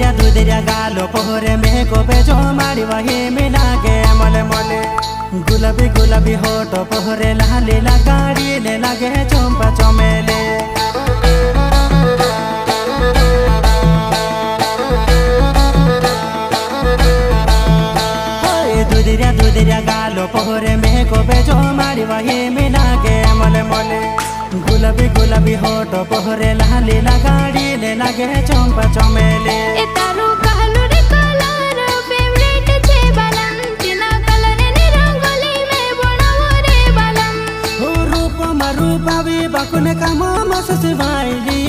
दुधिया गालो पोहरे में को बेजो मारी वही मिलागे मले मले गुलाबी गुलाबी होटो पोहरे लाली लगाड़ी ले लगे चंपा चमेले दुधिया गालो पोहरे में को बेजो मारी वही मिलागे मले मले गुलाबी गुलाबी होटो पोहरे लाली लगाड़ी ले लगे चंपा चमेले रूप रूपावी बकुने काम मस भाईली